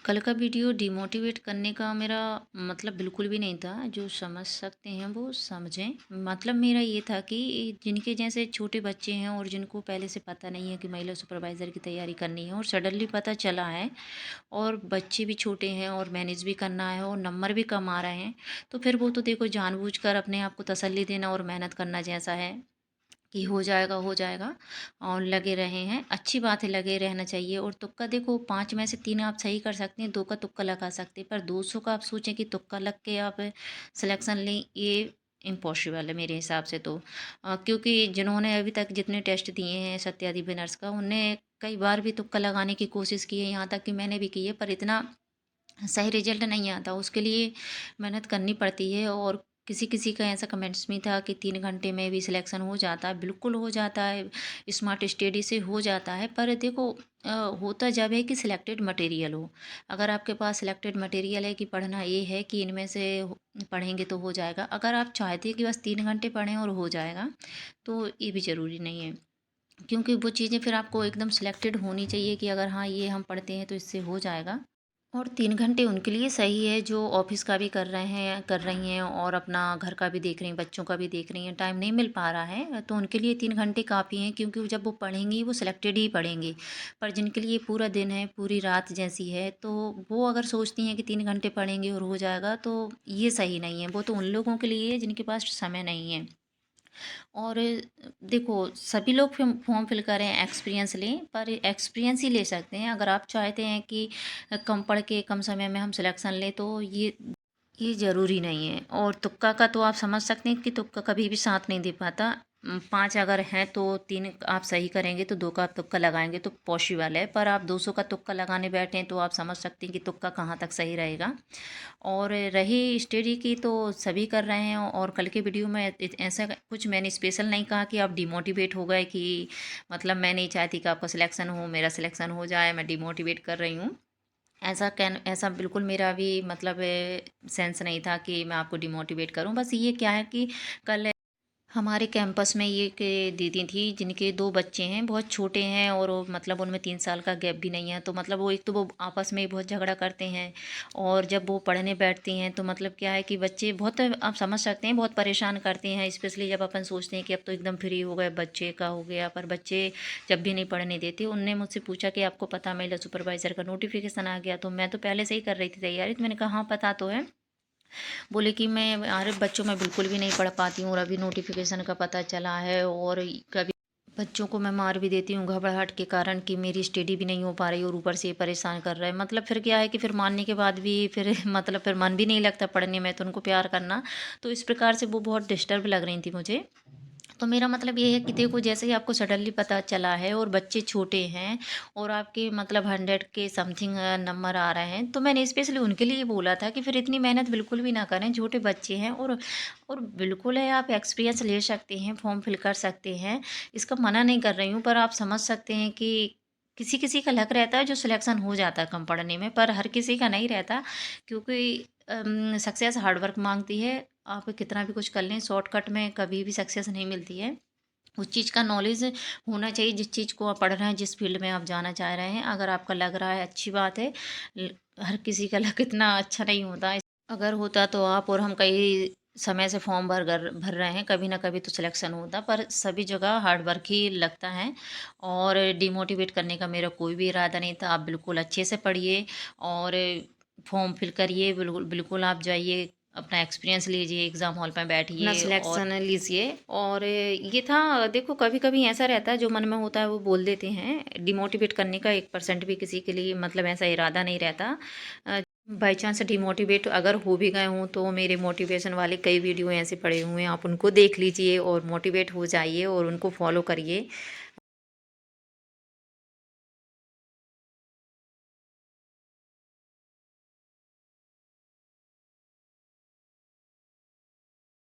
कल का video demotivate करने का मेरा मतलब बिल्कुल भी नहीं था। जो समझ सकते हैं वो समझें। मतलब मेरा ये था कि जिनके जैसे छोटे बच्चे हैं और जिनको पहले से पता नहीं है कि महिला सुपरवाइज़र की तैयारी करनी है और सडनली पता चला है, और बच्चे भी छोटे हैं और मैनेज भी करना है और नंबर भी कम आ रहे हैं, तो फिर वो तो देखो जानबूझकर अपने आप को तसल्ली देना और मेहनत करना जैसा है कि हो जाएगा और लगे रहे हैं। अच्छी बात है, लगे रहना चाहिए। और तुक्का देखो, 5 में से 3 आप सही कर सकते हैं, 2 का तुक्का लगा सकते हैं, पर 200 का आप सोचें कि तुक्का लग के आप सिलेक्शन लें, ये इम्पॉसिबल है मेरे हिसाब से तो। क्योंकि जिन्होंने अभी तक जितने टेस्ट दिए हैं सत्यादि विनर्स का, उनने कई बार भी तुक्का लगाने की कोशिश की है, यहाँ तक कि मैंने भी की है, पर इतना सही रिजल्ट नहीं आता। उसके लिए मेहनत करनी पड़ती है। और किसी किसी का ऐसा कमेंट्स में था कि 3 घंटे में भी सिलेक्शन हो जाता है। बिल्कुल हो जाता है, स्मार्ट स्टडी से हो जाता है। पर देखो, होता जब है कि सिलेक्टेड मटेरियल हो। अगर आपके पास सिलेक्टेड मटेरियल है कि पढ़ना ये है कि इनमें से पढ़ेंगे तो हो जाएगा। अगर आप चाहते हैं कि बस 3 घंटे पढ़ें और हो जाएगा, तो ये भी ज़रूरी नहीं है। क्योंकि वो चीज़ें फिर आपको एकदम सिलेक्टेड होनी चाहिए कि अगर हाँ ये हम पढ़ते हैं तो इससे हो जाएगा। और 3 घंटे उनके लिए सही है जो ऑफिस का भी कर रही हैं और अपना घर का भी देख रही हैं, बच्चों का भी देख रही हैं, टाइम नहीं मिल पा रहा है, तो उनके लिए 3 घंटे काफ़ी हैं। क्योंकि जब वो पढ़ेंगी वो सिलेक्टेड ही पढ़ेंगी। पर जिनके लिए पूरा दिन है, पूरी रात जैसी है, तो वो अगर सोचती हैं कि 3 घंटे पढ़ेंगे और हो जाएगा, तो ये सही नहीं है। वो तो उन लोगों के लिए है जिनके पास समय नहीं है। और देखो, सभी लोग फॉर्म फिल करें, एक्सपीरियंस लें, पर एक्सपीरियंस ही ले सकते हैं। अगर आप चाहते हैं कि कम पढ़ के कम समय में हम सिलेक्शन लें, तो ये ज़रूरी नहीं है। और तुक्का का तो आप समझ सकते हैं कि तुक्का कभी भी साथ नहीं दे पाता। 5 अगर हैं तो 3 आप सही करेंगे, तो 2 का आप तुक्का लगाएंगे तो पॉसिबल है। पर आप 200 का तुक्का लगाने बैठें तो आप समझ सकते हैं कि तुक्का कहाँ तक सही रहेगा। और रही स्टडी की, तो सभी कर रहे हैं। और कल के वीडियो में ऐसा कुछ मैंने स्पेशल नहीं कहा कि आप डिमोटिवेट हो गए, कि मतलब मैं नहीं चाहती कि आपका सिलेक्शन हो, मेरा सिलेक्शन हो जाए, मैं डिमोटिवेट कर रही हूँ। ऐसा बिल्कुल मेरा भी मतलब सेंस नहीं था कि मैं आपको डिमोटिवेट करूं। बस ये क्या है कि कल हमारे कैंपस में ये के दीदी थी जिनके 2 बच्चे हैं, बहुत छोटे हैं, और वो मतलब उनमें 3 साल का गैप भी नहीं है। तो मतलब वो, एक तो वो आपस में ही बहुत झगड़ा करते हैं, और जब वो पढ़ने बैठती हैं तो मतलब क्या है कि बच्चे बहुत, आप समझ सकते हैं, बहुत परेशान करते हैं। स्पेशली जब अपन सोचते हैं कि अब तो एकदम फ्री हो गए, बच्चे का हो गया, पर बच्चे जब भी नहीं पढ़ने देते। उनने मुझसे पूछा कि आपको पता महिला सुपरवाइज़र का नोटिफिकेशन आ गया? तो मैं तो पहले से ही कर रही थी तैयारी, तो मैंने कहा हाँ पता तो है। बोले कि मैं, अरे बच्चों में बिल्कुल भी नहीं पढ़ पाती हूँ, और अभी नोटिफिकेशन का पता चला है, और कभी बच्चों को मैं मार भी देती हूँ घबराहट के कारण कि मेरी स्टडी भी नहीं हो पा रही, और ऊपर से ये परेशान कर रहा है। मतलब फिर क्या है कि फिर मानने के बाद भी फिर मतलब फिर मन भी नहीं लगता पढ़ने में, तो उनको प्यार करना, तो इस प्रकार से वो बहुत डिस्टर्ब लग रही थी मुझे। तो मेरा मतलब ये है कि देखो, जैसे ही आपको सडनली पता चला है और बच्चे छोटे हैं, और आपके मतलब 100 के समथिंग नंबर आ रहे हैं, तो मैंने स्पेशली उनके लिए बोला था कि फिर इतनी मेहनत बिल्कुल भी ना करें, छोटे बच्चे हैं। और बिल्कुल है, आप एक्सपीरियंस ले सकते हैं, फॉर्म फिल कर सकते हैं, इसका मना नहीं कर रही हूँ। पर आप समझ सकते हैं कि किसी किसी का लक रहता है जो सिलेक्शन हो जाता है कम पढ़ने में, पर हर किसी का नहीं रहता। क्योंकि सक्सेस हार्ड वर्क मांगती है। आप कितना भी कुछ कर लें, शॉर्टकट में कभी भी सक्सेस नहीं मिलती है। उस चीज़ का नॉलेज होना चाहिए, जिस चीज़ को आप पढ़ रहे हैं, जिस फील्ड में आप जाना चाह रहे हैं। अगर आपका लग रहा है, अच्छी बात है। हर किसी का लक इतना अच्छा नहीं होता। अगर होता तो आप और हम कई समय से फॉर्म भर रहे हैं, कभी ना कभी तो सिलेक्शन होता। पर सभी जगह हार्ड वर्क ही लगता है। और डिमोटिवेट करने का मेरा कोई भी इरादा नहीं था। आप बिल्कुल अच्छे से पढ़िए और फॉर्म फिल करिए। बिल्कुल बिल्कुल आप जाइए, अपना एक्सपीरियंस लीजिए, एग्ज़ाम हॉल में बैठिए, अपना सिलेक्शन लीजिए। और ये था, देखो कभी कभी ऐसा रहता है, जो मन में होता है वो बोल देते हैं। डिमोटिवेट करने का 1% भी किसी के लिए मतलब ऐसा इरादा नहीं रहता। बाई चांस डिमोटिवेट अगर हो भी गए हों, तो मेरे मोटिवेशन वाले कई वीडियो ऐसे पड़े हुए हैं, आप उनको देख लीजिए और मोटिवेट हो जाइए और उनको फॉलो करिए।